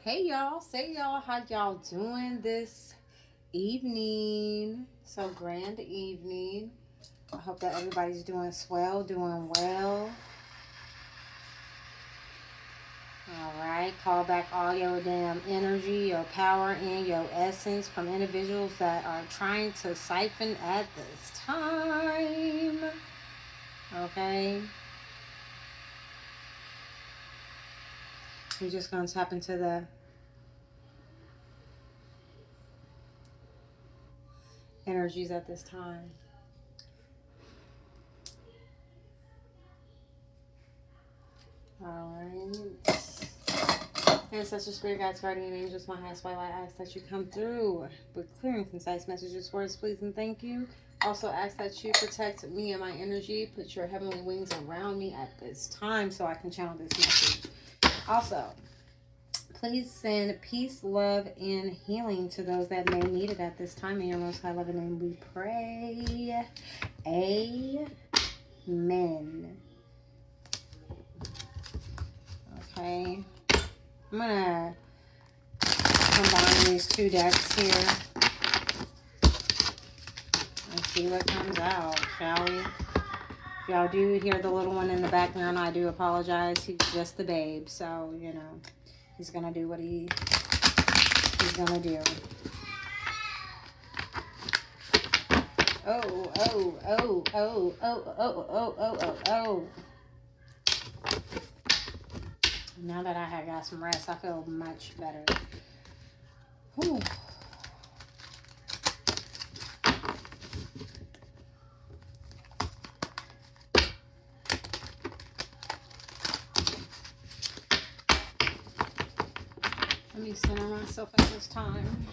Hey y'all, say y'all, how y'all doing this evening? So grand evening. I hope that everybody's doing swell, doing well. All right, call back all your damn energy, your power, and your essence from individuals that are trying to siphon at this time. Okay, we're just gonna tap into the energies at this time. All right. Ancestral spirit guides, guardian angels, my highest white light, I ask that you come through with clear and concise messages, words, please, and thank you. Also ask that you protect me and my energy. Put your heavenly wings around me at this time so I can channel this message. Also, please send peace, love, and healing to those that may need it at this time. In your most high loving name we pray. Amen. Okay. I'm going to combine these two decks here and see what comes out, shall we? If y'all do hear the little one in the background, I do apologize. He's just the babe, so, you know, he's going to do what he's going to do. Oh, oh, oh, oh, oh, oh, oh, oh, oh, oh. Now that I have got some rest, I feel much better. Whew. Let me center myself at this time.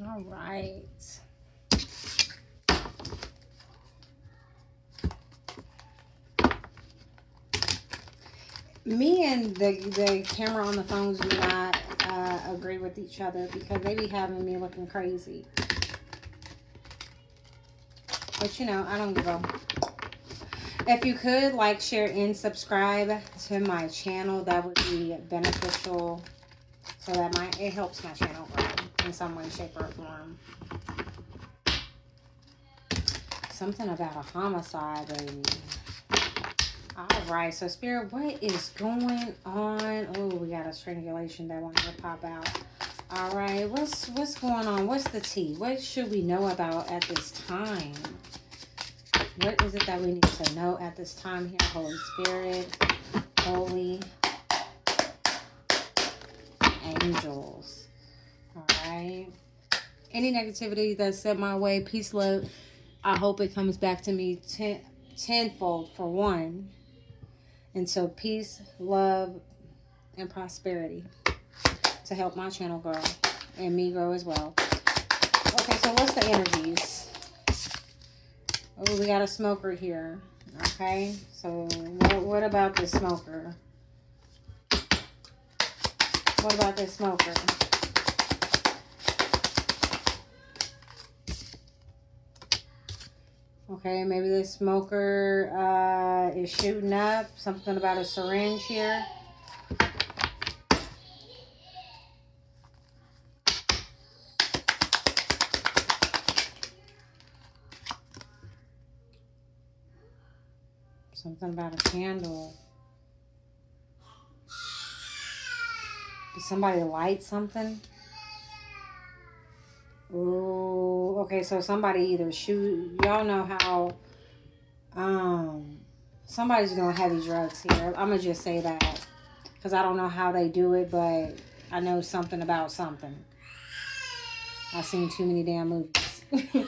All right. Me and the camera on the phones do not agree with each other because they be having me looking crazy. But you know, I don't give a. If you could like, share, and subscribe to my channel, that would be beneficial. So that it helps my channel grow in some way, shape, or form. Something about a homicide, baby. Alright, so Spirit, what is going on? Oh, we got a strangulation that wanted to pop out. Alright, what's going on? What's the tea? What should we know about at this time? What is it that we need to know at this time here? Holy Spirit, holy angels. Alright. Any negativity that's sent my way, peace, love, I hope it comes back to me tenfold for one. And so peace, love, and prosperity to help my channel grow and me grow as well. Okay, so what's the energies? Oh, we got a smoker here. Okay, so what about this smoker? What about this smoker? Okay, maybe this smoker is shooting up. Something about a syringe here. Something about a candle. Did somebody light something? Ooh, okay, so somebody either shoot. Y'all know how somebody's doing heavy drugs here. I'm gonna just say that because I don't know how they do it, but I know something about something. I've seen too many damn movies. Okay,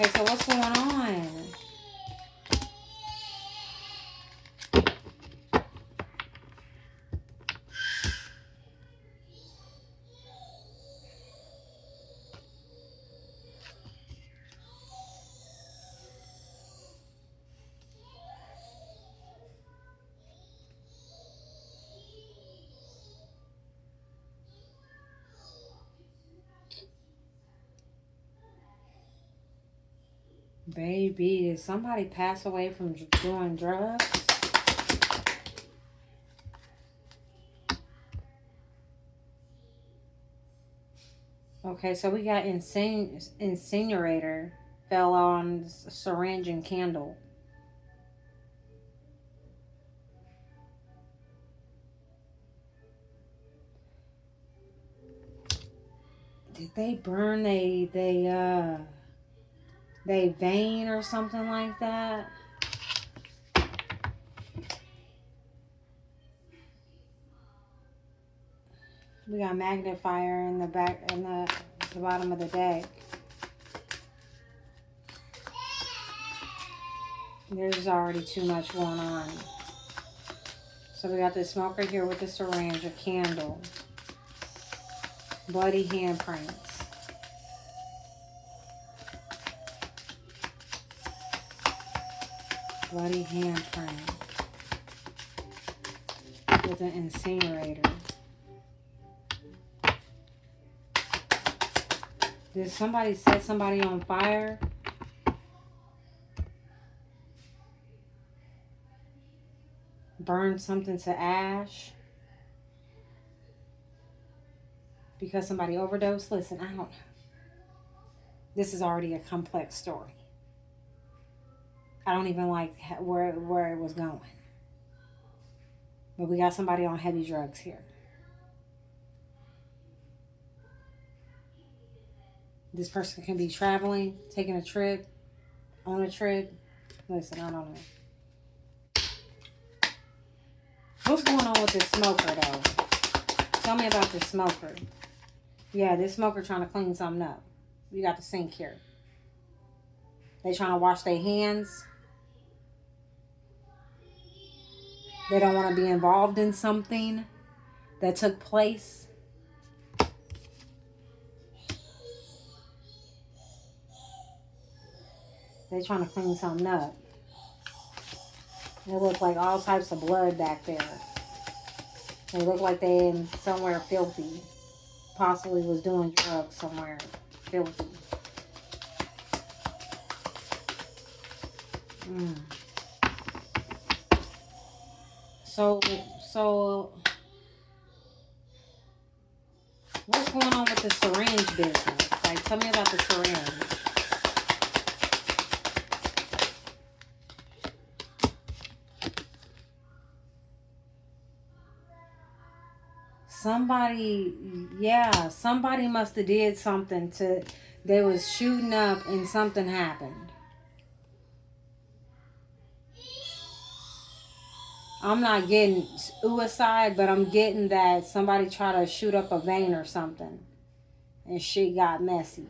so what's going on? Baby, did somebody pass away from doing drugs? Okay, so we got incinerator fell on syringe and candle. Did they burn they vein or something like that? We got magnifier in the back in the bottom of the deck. There's already too much going on. So we got the smoker here with the syringe, a candle, bloody handprints. Bloody handprint with an incinerator. Did somebody set somebody on fire? Burn something to ash? Because somebody overdosed? Listen, I don't know. This is already a complex story. I don't even like where it was going. But we got somebody on heavy drugs here. This person can be traveling, taking a trip, on a trip. Listen, I don't know. What's going on with this smoker, though? Tell me about this smoker. Yeah, this smoker trying to clean something up. You got the sink here. They trying to wash their hands. They don't want to be involved in something that took place. They trying to clean something up. They look like all types of blood back there. They look like they in somewhere filthy. Possibly was doing drugs somewhere filthy. So what's going on with the syringe business? Like, tell me about the syringe. Somebody must have did something they was shooting up and something happened. I'm not getting suicide, but I'm getting that somebody tried to shoot up a vein or something. And shit got messy.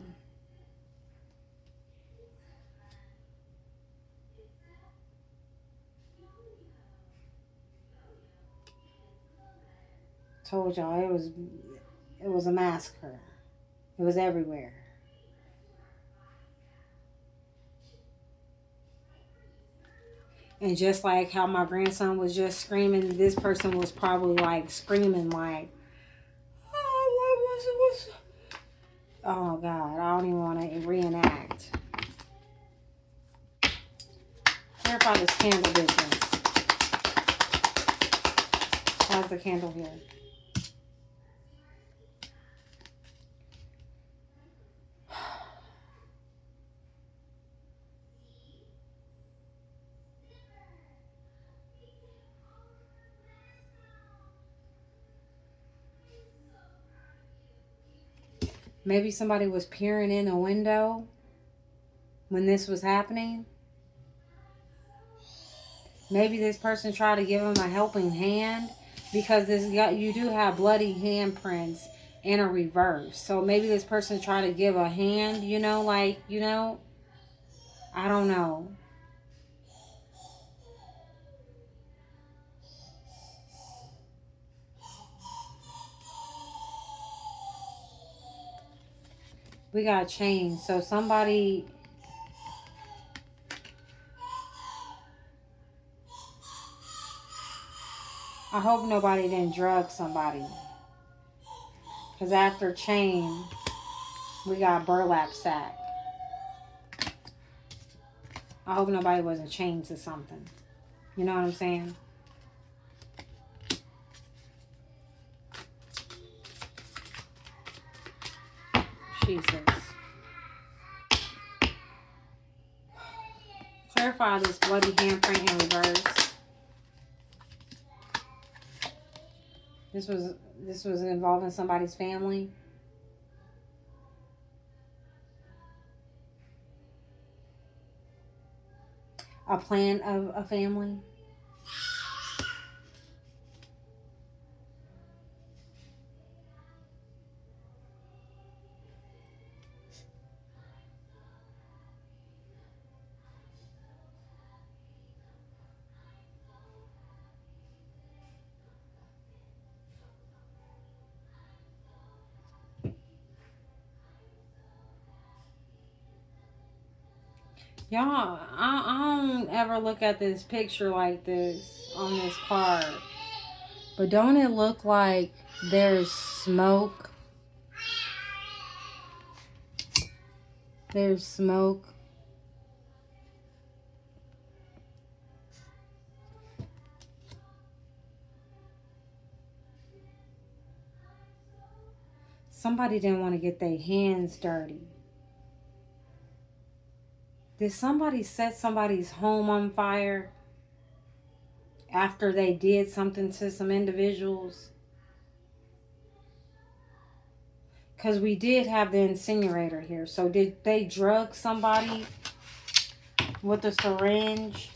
Told y'all it was a massacre. It was everywhere. And just like how my grandson was just screaming, this person was probably like screaming like, oh, what was oh God, I don't even want to reenact. Clarify this candle business. How's the candle here? Maybe somebody was peering in a window when this was happening. Maybe this person tried to give him a helping hand, because you do have bloody handprints and a reverse. So maybe this person tried to give a hand, I don't know. We got chains. So somebody... I hope nobody didn't drug somebody. Because after chain, we got burlap sack. I hope nobody wasn't chained to something. You know what I'm saying? Jesus. Clarify this bloody handprint in reverse. This was involving somebody's family. A plan of a family. Y'all, I don't ever look at this picture like this on this card. But don't it look like there's smoke? There's smoke. Somebody didn't want to get their hands dirty. Did somebody set somebody's home on fire after they did something to some individuals? Because we did have the incinerator here. So did they drug somebody with a syringe?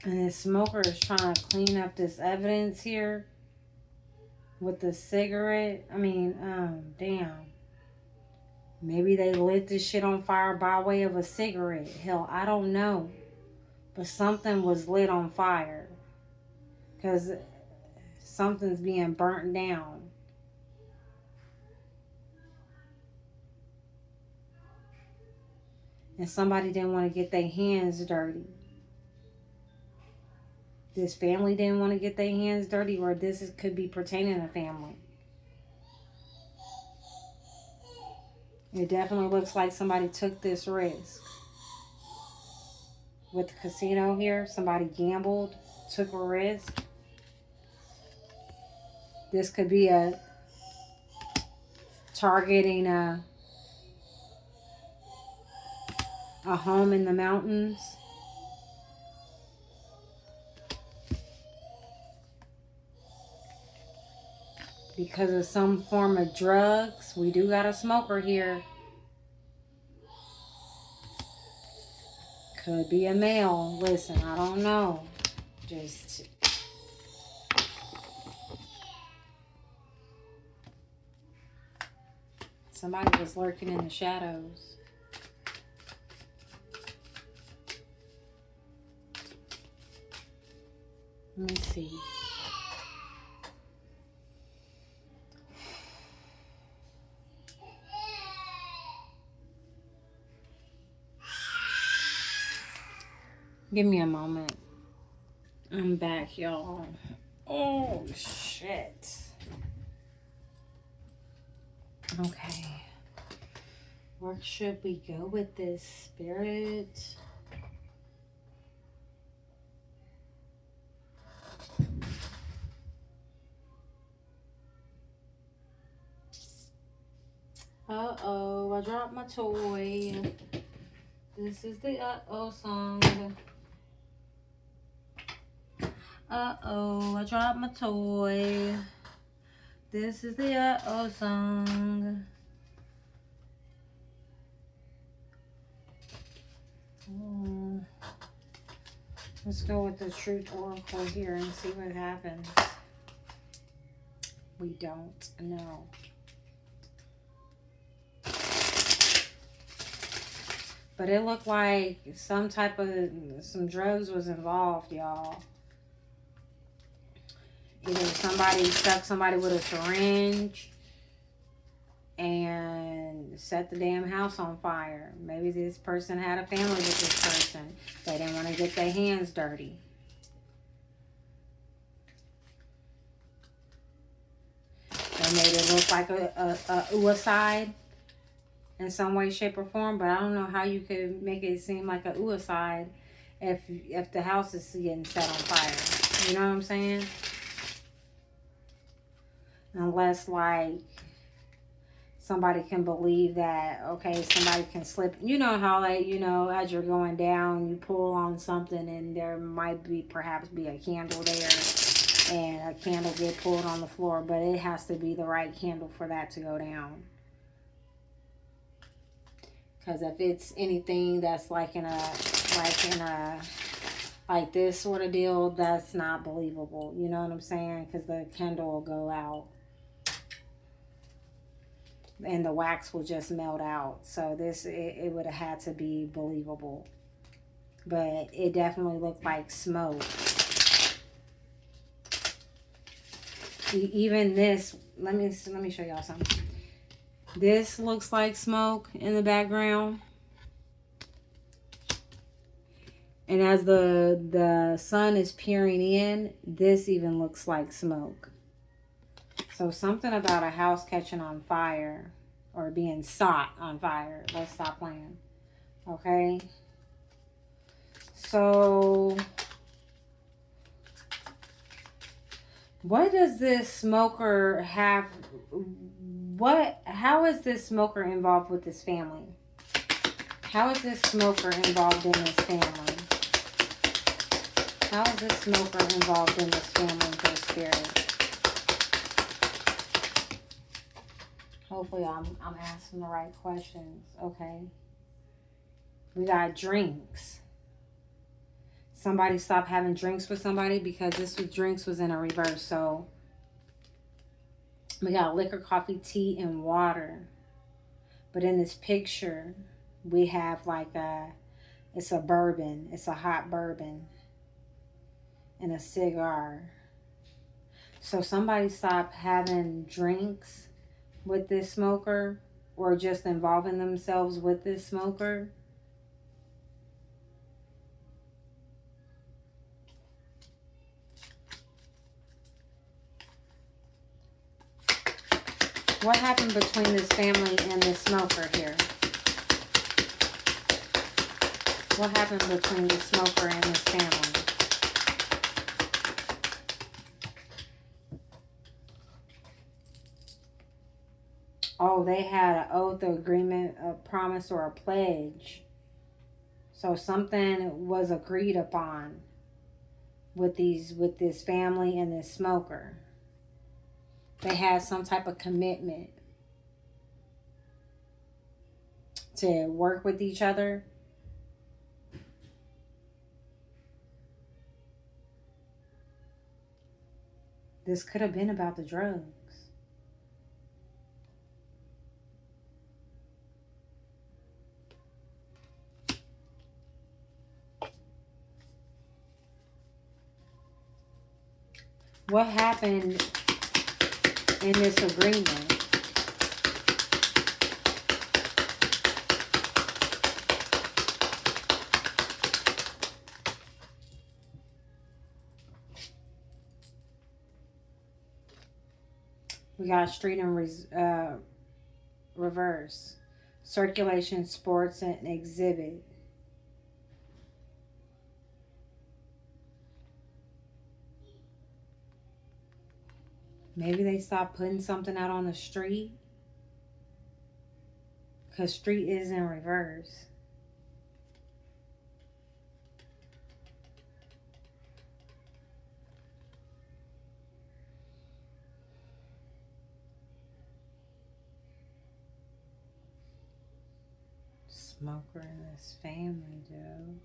And this smoker is trying to clean up this evidence here with the cigarette. I mean, damn. Maybe they lit this shit on fire by way of a cigarette. Hell, I don't know. But something was lit on fire. Because something's being burnt down. And somebody didn't want to get their hands dirty. This family didn't want to get their hands dirty, or could be pertaining to family. It definitely looks like somebody took this risk. With the casino here, somebody gambled, took a risk. This could be a targeting a home in the mountains. Because of some form of drugs. We do got a smoker here. Could be a male. Listen, I don't know. Just... somebody was lurking in the shadows. Let me see. Give me a moment. I'm back, y'all. Oh, shit. Okay. Where should we go with this, Spirit? Uh-oh, I dropped my toy. This is the uh-oh song. Uh-oh, I dropped my toy. This is the uh-oh song. Let's go with the Truth Oracle here and see what happens. We don't know. But it looked like some drugs was involved, y'all. Either somebody stuck somebody with a syringe and set the damn house on fire. Maybe this person had a family with this person. They didn't want to get their hands dirty. They made it look like a suicide in some way, shape, or form. But I don't know how you could make it seem like a suicide if the house is getting set on fire. You know what I'm saying? Unless, like, somebody can believe that, okay, somebody can slip. You know how, like, as you're going down, you pull on something and there might perhaps be a candle there, and a candle get pulled on the floor, but it has to be the right candle for that to go down. Because if it's anything that's like this sort of deal, that's not believable. You know what I'm saying? Because the candle will go out and the wax will just melt out. So it would have had to be believable. But it definitely looked like smoke. Even this, let me show y'all something. This looks like smoke in the background. And as the sun is peering in, this even looks like smoke. So something about a house catching on fire or being sought on fire. Let's stop playing. Okay. So what does this smoker have? How is this smoker involved with this family? How is this smoker involved in this family? How is this smoker involved in this family for the spirit? Hopefully I'm asking the right questions. Okay. We got drinks. Somebody stopped having drinks with somebody because drinks was in a reverse. So we got liquor, coffee, tea, and water. But in this picture, we have it's a bourbon. It's a hot bourbon. And a cigar. So somebody stopped having drinks with this smoker, or just involving themselves with this smoker. What happened between this family and this smoker here? What happened between the smoker and this family? Oh, they had an oath, or agreement, a promise, or a pledge. So something was agreed upon with this family and this smoker. They had some type of commitment to work with each other. This could have been about the drugs. What happened in this agreement? We got street and reverse. Circulation, sports, and exhibit. Maybe they stopped putting something out on the street. Because street is in reverse. Smoker in this family, dude.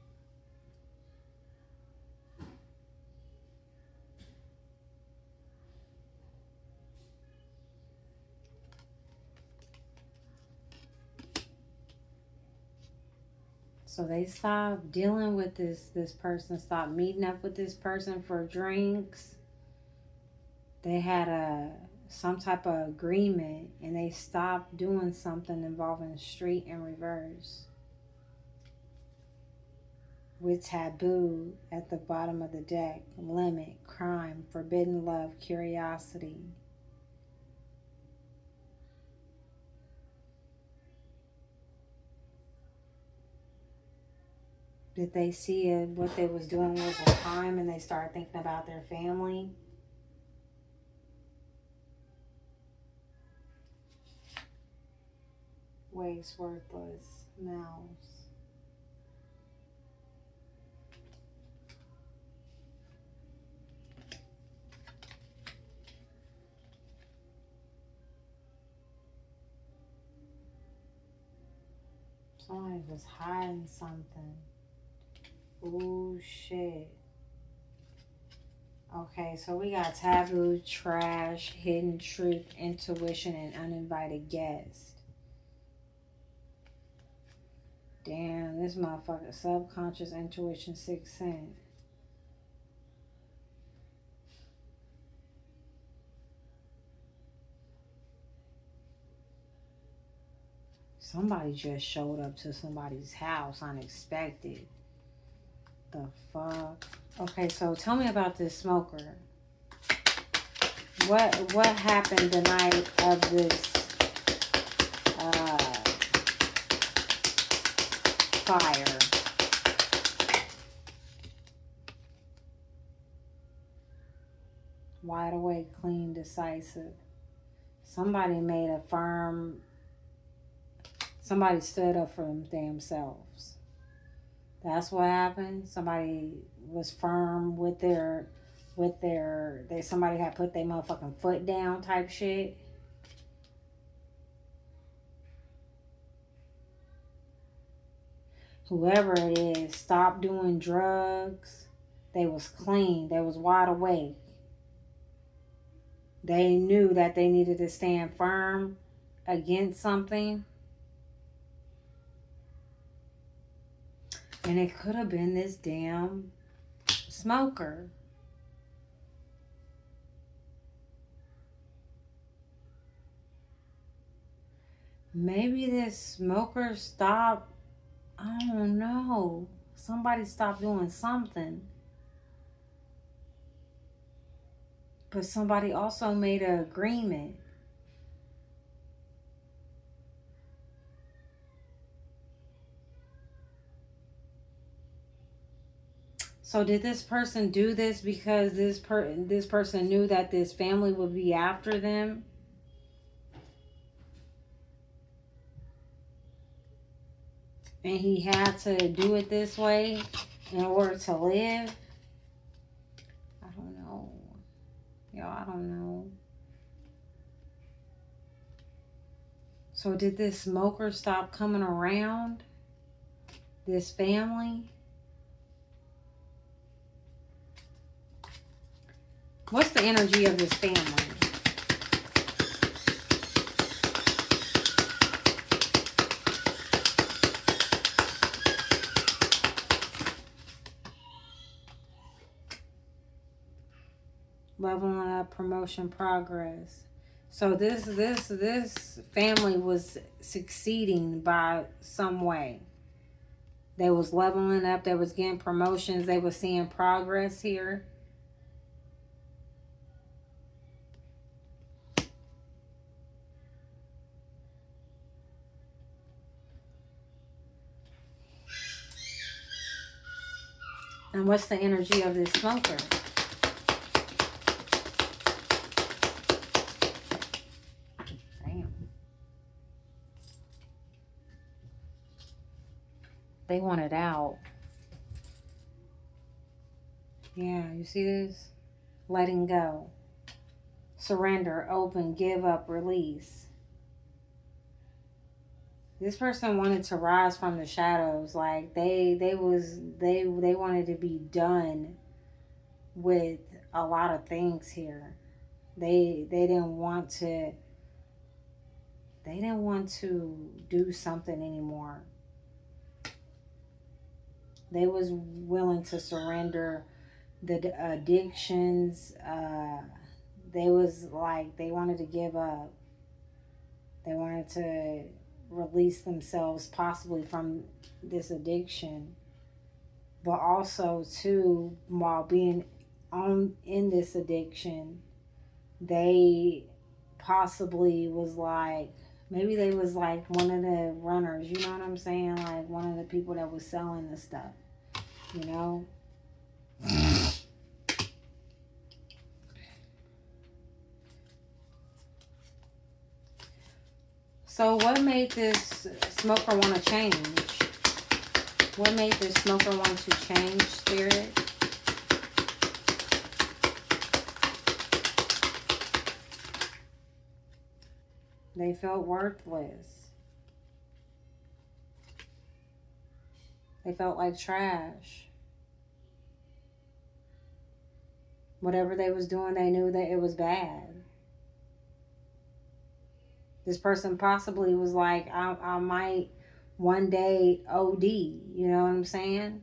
So they stopped dealing with this person, stopped meeting up with this person for drinks. They had some type of agreement, and they stopped doing something involving street and reverse. With taboo at the bottom of the deck, limit, crime, forbidden love, curiosity. Did they see it, what they was doing was a crime, and they started thinking about their family? Waste, worthless, mouse. Somebody was hiding something. Ooh, shit. Okay, so we got taboo, trash, hidden truth, intuition, and uninvited guest. Damn, this motherfucker, subconscious, intuition, sixth sense. Somebody just showed up to somebody's house unexpected. The fuck? Okay, so tell me about this smoker. What happened the night of this fire? Wide awake, clean, decisive. Somebody made a firm. Somebody stood up for them damn selves. That's what happened. Somebody was firm with their somebody had put their motherfucking foot down type shit. Whoever it is, stopped doing drugs. They was clean. They was wide awake. They knew that they needed to stand firm against something. And it could have been this damn smoker. Maybe this smoker stopped. I don't know. Somebody stopped doing something. But somebody also made an agreement. So did this person do this because this person knew that this family would be after them? And he had to do it this way in order to live? I don't know. Yo, I don't know. So did this smoker stop coming around this family? What's the energy of this family? Leveling up, promotion, progress. So this family was succeeding by some way. They was leveling up, they was getting promotions, they was seeing progress here. And what's the energy of this smoker? Damn. They want it out. Yeah, you see this? Letting go. Surrender, open, give up, release. This person wanted to rise from the shadows. Like they wanted to be done with a lot of things here. They didn't want to do something anymore. They was willing to surrender the addictions. They was like, they wanted to give up. They wanted to release themselves possibly from this addiction. But also, too, while being in this addiction, they possibly was like, maybe they was like one of the runners, you know what I'm saying? Like one of the people that was selling the stuff, you know? So what made this smoker want to change? What made this smoker want to change, Spirit? They felt worthless. They felt like trash. Whatever they was doing, they knew that it was bad. This person possibly was like, I might one day OD. You know what I'm saying?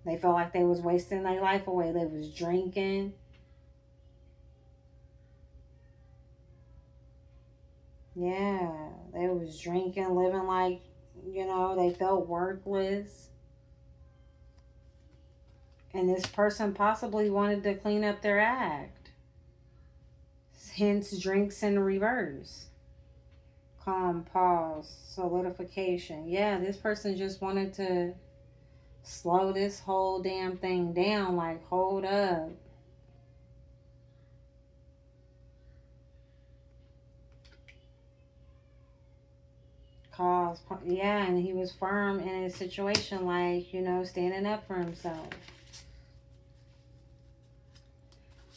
They felt like they was wasting their life away. They was drinking. Yeah, they was drinking, living like, you know, they felt worthless. And this person possibly wanted to clean up their act. Hence, drinks in reverse. Calm, pause, solidification. Yeah, this person just wanted to slow this whole damn thing down. Like, hold up. Cause, yeah, and he was firm in his situation, like, you know, standing up for himself.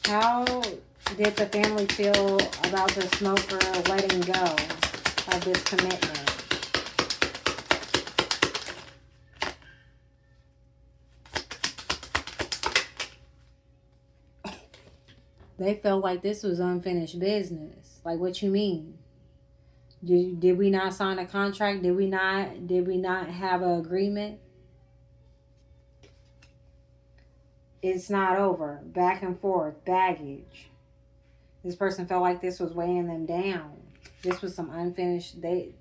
How did the family feel about the smoker letting go of this commitment? They felt like this was unfinished business. Like, what you mean? Did we not sign a contract? Did we not have an agreement? It's not over. Back and forth, baggage. This person felt like this was weighing them down. This was some unfinished. The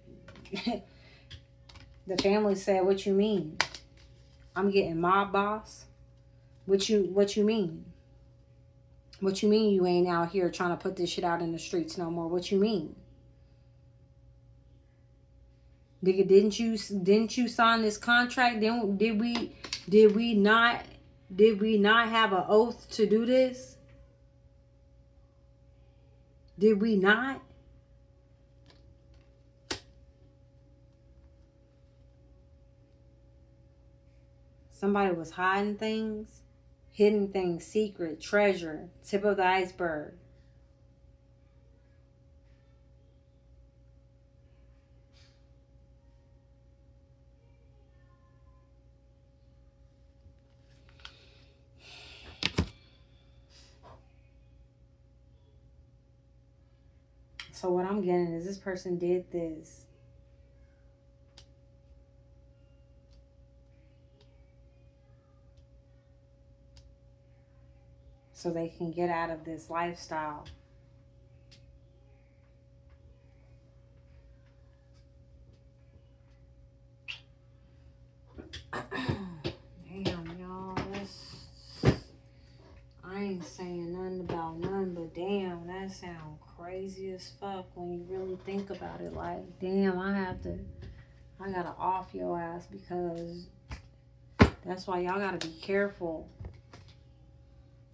family said, "What you mean? I'm getting mob boss. What you mean? What you mean you ain't out here trying to put this shit out in the streets no more? What you mean? Didn't you sign this contract? Did we not have an oath to do this? Did we not?" Somebody was hiding things, hidden things, secret, treasure, tip of the iceberg. So what I'm getting is this person did this so they can get out of this lifestyle. Damn, y'all, I ain't saying nothing about none, but damn, that sound crazy as fuck when you really think about it. Like, damn, I gotta off your ass, because that's why y'all gotta be careful.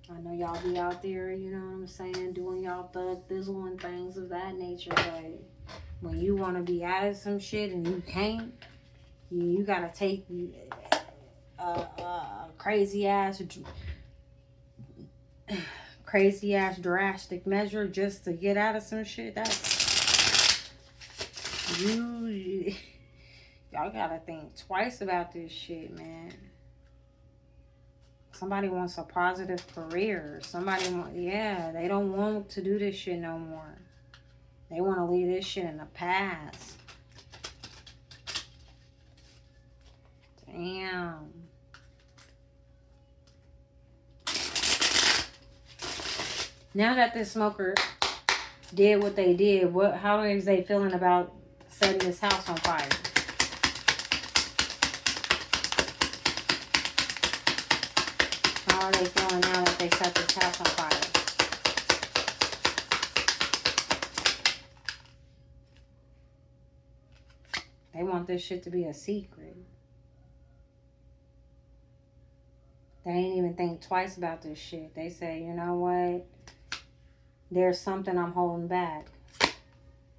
I know y'all be out there, you know what I'm saying, doing y'all thug thizzle and things of that nature, but when you want to be out of some shit and you can't, you gotta take crazy ass drastic measure just to get out of some shit. That's y'all gotta think twice about this shit, man. Somebody wants a positive career. They don't want to do this shit no more. They want to leave this shit in the past. Damn. Now that this smoker did what they did, how is they feeling about setting this house on fire? How are they feeling now that they set this house on fire? They want this shit to be a secret. They ain't even think twice about this shit. They say, you know what? There's something I'm holding back.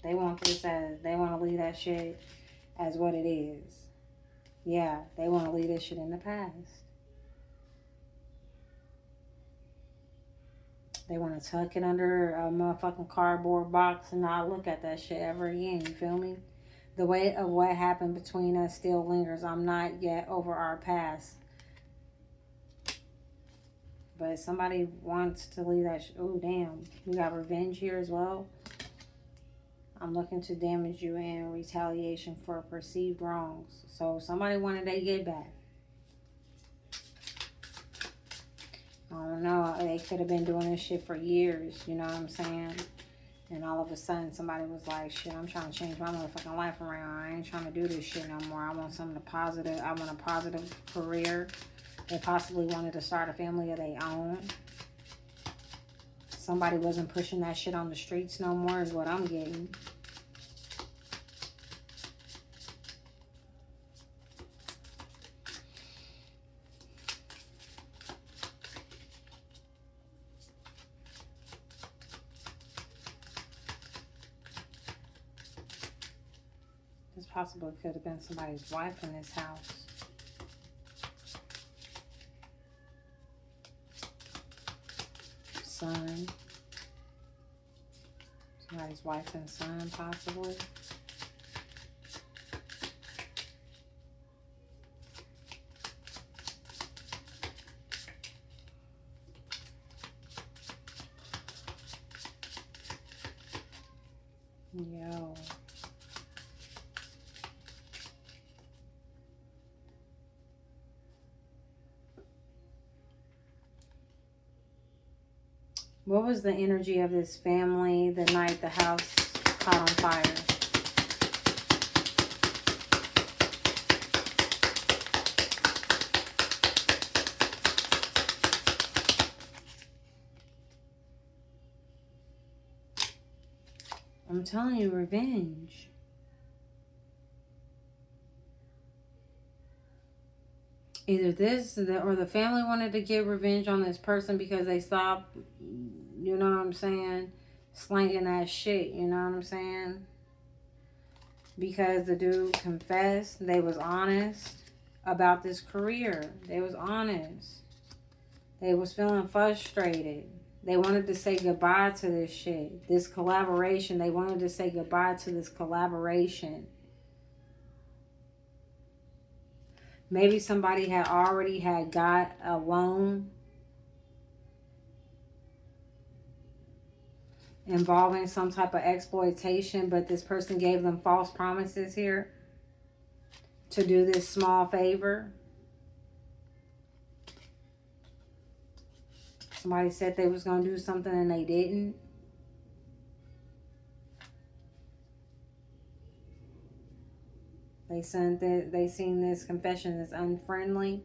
They want this as, they want to leave that shit as what it is. Yeah, they want to leave this shit in the past. They want to tuck it under a motherfucking cardboard box and not look at that shit ever again. You feel me? The weight of what happened between us still lingers. I'm not yet over our past. But somebody wants to leave that shit. Oh, damn. We got revenge here as well. I'm looking to damage you in retaliation for perceived wrongs. So somebody wanted they get back. I don't know. They could have been doing this shit for years. You know what I'm saying? And all of a sudden, somebody was like, shit, I'm trying to change my motherfucking life around. I ain't trying to do this shit no more. I want something positive. I want a positive career. They possibly wanted to start a family of their own. Somebody wasn't pushing that shit on the streets no more is what I'm getting. This possibly could have been somebody's wife in this house. Son. Somebody's wife and son, possibly. Yo. What was the energy of this family the night the house caught on fire? I'm telling you, revenge. Either this or the family wanted to get revenge on this person because they stopped, you know what I'm saying, slanging that shit, you know what I'm saying? Because the dude confessed, they was honest about this career. They was honest. They was feeling frustrated. They wanted to say goodbye to this shit. This collaboration, they wanted to say goodbye to this collaboration. Maybe somebody had already got a loan involving some type of exploitation, but this person gave them false promises here to do this small favor. Somebody said they was going to do something and they didn't. They seen this confession as unfriendly.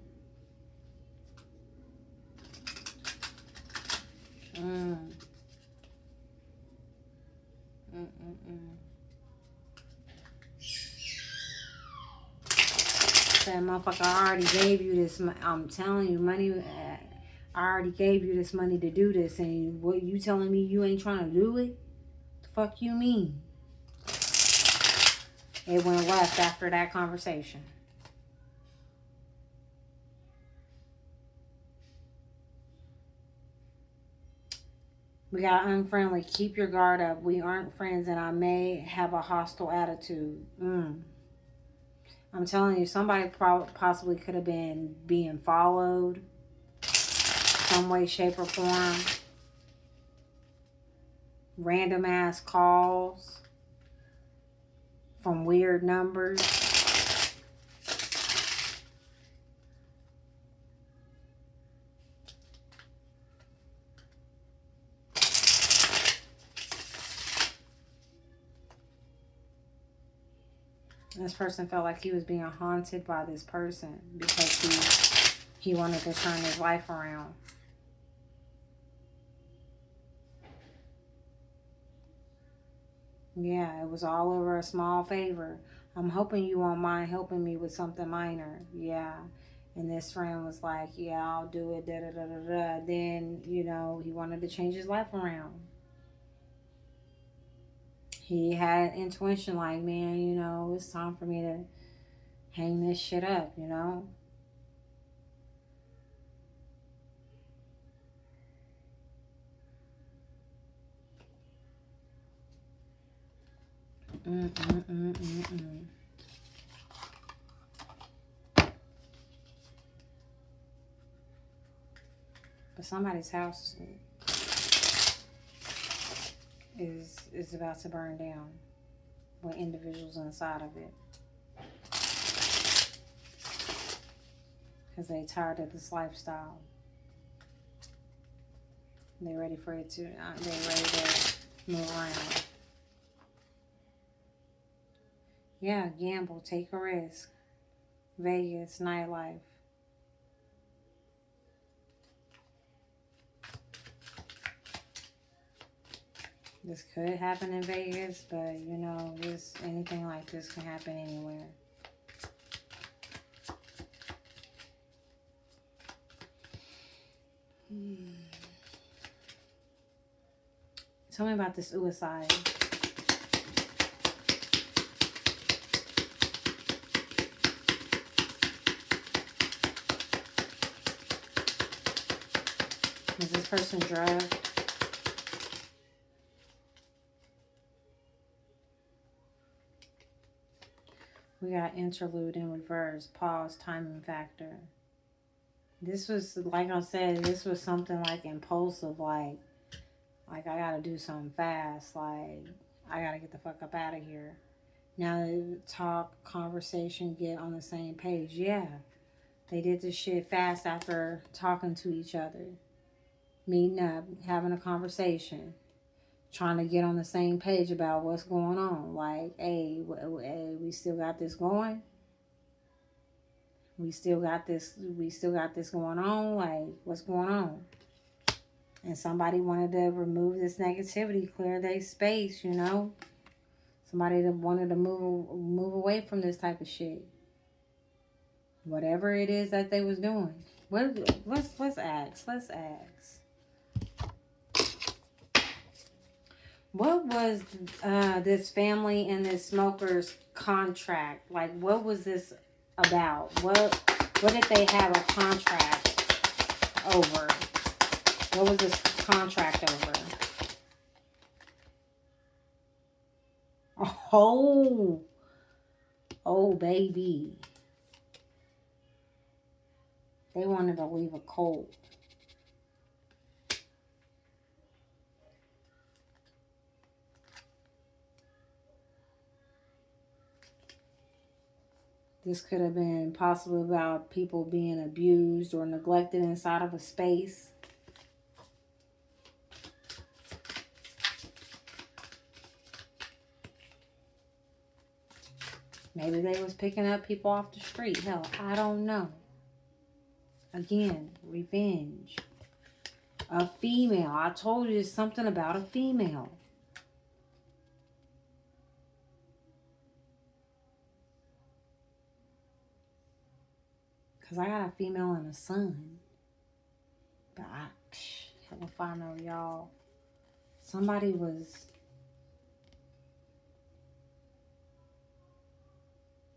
That motherfucker, I already gave you this. I'm telling you, money. I already gave you this money to do this, and what you telling me you ain't trying to do it? The fuck you mean? It went left after that conversation. We got unfriendly. Keep your guard up. We aren't friends and I may have a hostile attitude. I'm telling you, somebody possibly could have been being followed some way, shape, or form. Random ass calls from weird numbers. This person felt like he was being haunted by this person because he wanted to turn his life around. Yeah, it was all over a small favor. I'm hoping you won't mind helping me with something minor. Yeah. And this friend was like, yeah, I'll do it, da da da da da. Then, you know, he wanted to change his life around. He had intuition like, man, you know, it's time for me to hang this shit up, you know? Mm-mm-mm-mm-mm. But somebody's house is about to burn down with individuals inside of it. Because they tired of this lifestyle. They ready for it to, they ready to move around. Yeah, gamble, take a risk. Vegas, nightlife. This could happen in Vegas, but you know, anything like this can happen anywhere. Tell me about this suicide. Is this person drugged? We got interlude in reverse, pause, timing factor. This was, like I said, this was something like impulsive, like I gotta do something fast, like I gotta get the fuck up out of here. Now they talk, conversation, get on the same page. Yeah, they did this shit fast after talking to each other, meeting up, having a conversation, trying to get on the same page about what's going on. Like, hey, we still got this going. We still got this. We still got this going on. Like, what's going on? And somebody wanted to remove this negativity, clear their space. You know, somebody that wanted to move away from this type of shit. Whatever it is that they was doing. Let's ask. Let's ask. What was this family and this smoker's contract? Like, what was this about? What did they have a contract over? What was this contract over? Oh, baby. They wanted to leave a cold. This could have been possibly about people being abused or neglected inside of a space. Maybe they was picking up people off the street. Hell, I don't know. Again, revenge. A female. I told you something about a female. Because I got a female and a son. But hell if I know, y'all. Somebody was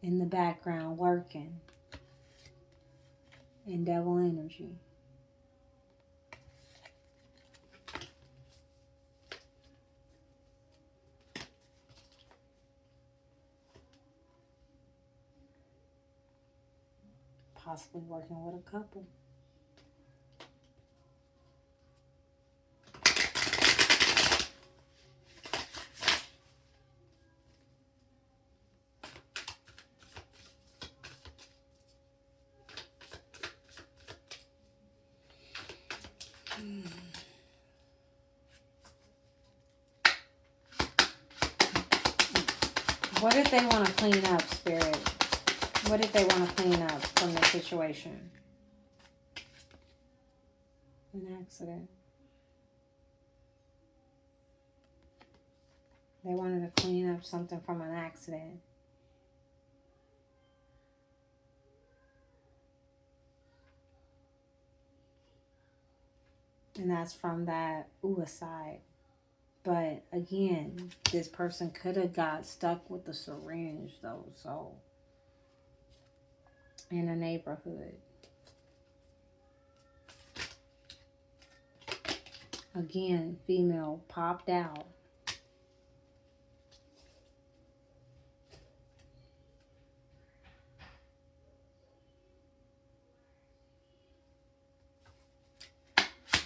in the background working in devil energy. Possibly working with a couple. Mm. What if they want to clean up, Spirit? What if they want to clean up from the situation? An accident. They wanted to clean up something from an accident. And that's from that side. But again, this person could have got stuck with the syringe though, so in a neighborhood. Again, female popped out.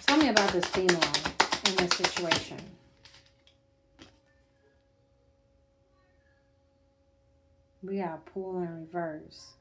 Tell me about this female in this situation. We got pull in reverse.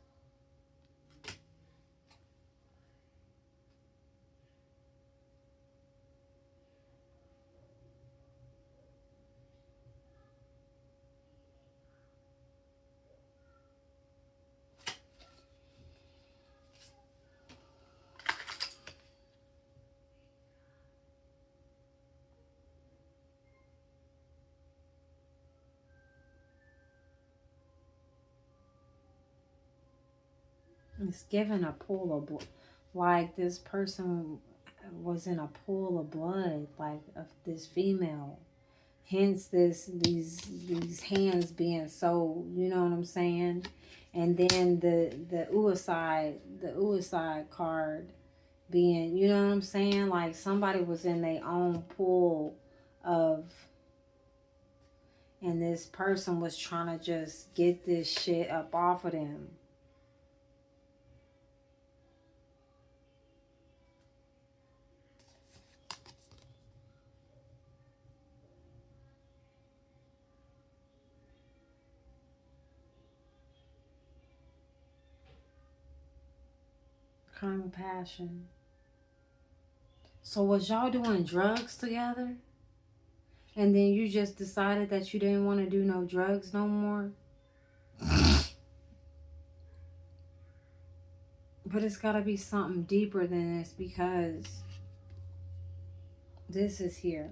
It's given a pool of blood. Like this person was in a pool of blood, like of this female. Hence these hands being so, you know what I'm saying? And then the Uaside card being, you know what I'm saying? Like somebody was in their own pool of, and this person was trying to just get this shit up off of them. Crime of passion. So was y'all doing drugs together? And then you just decided that you didn't want to do no drugs no more? But it's got to be something deeper than this, because this is here.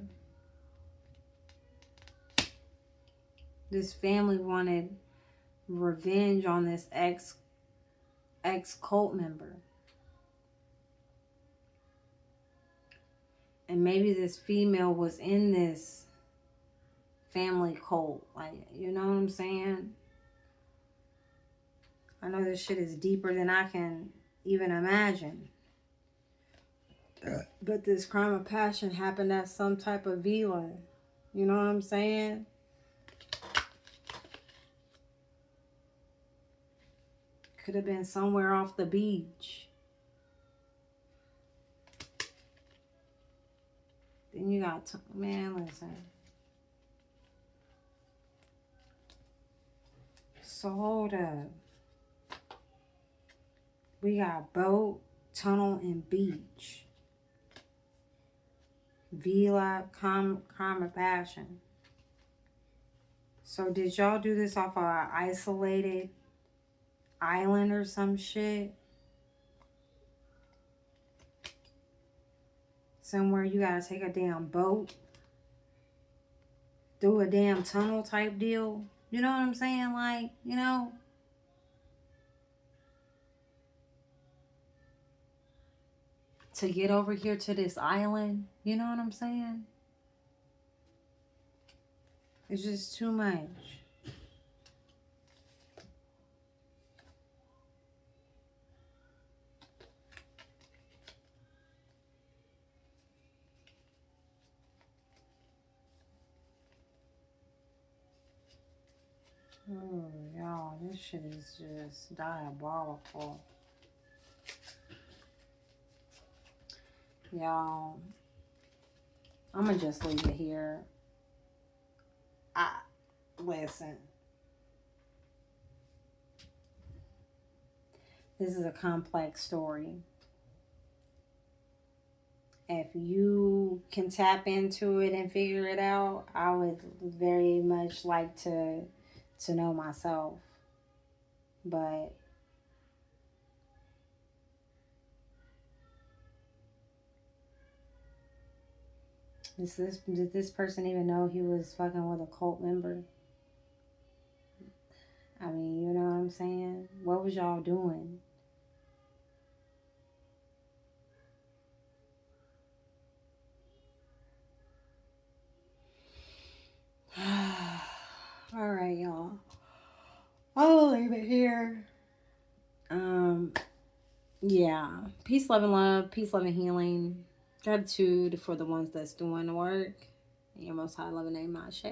This family wanted revenge on this ex cult member. And maybe this female was in this family cult. Like, you know what I'm saying? I know this shit is deeper than I can even imagine. But this crime of passion happened at some type of villa. You know what I'm saying? Could have been somewhere off the beach. Then you got, man, listen. So hold up. We got boat, tunnel, and beach. Villa, crime of passion. So did y'all do this off an isolated island or some shit? Somewhere you gotta take a damn boat through a damn tunnel type deal? You know what I'm saying? Like, you know? To get over here to this island. You know what I'm saying? It's just too much. Oh, y'all, this shit is just diabolical. Y'all, I'm gonna just leave it here. Listen. This is a complex story. If you can tap into it and figure it out, I would very much like to to know myself. But did this person even know he was fucking with a cult member? I mean, you know what I'm saying? What was y'all doing? All right, y'all. I'll leave it here. Yeah. Peace, love, and love. Peace, love, and healing. Gratitude for the ones that's doing the work. In your most high, love, and name, Ashe.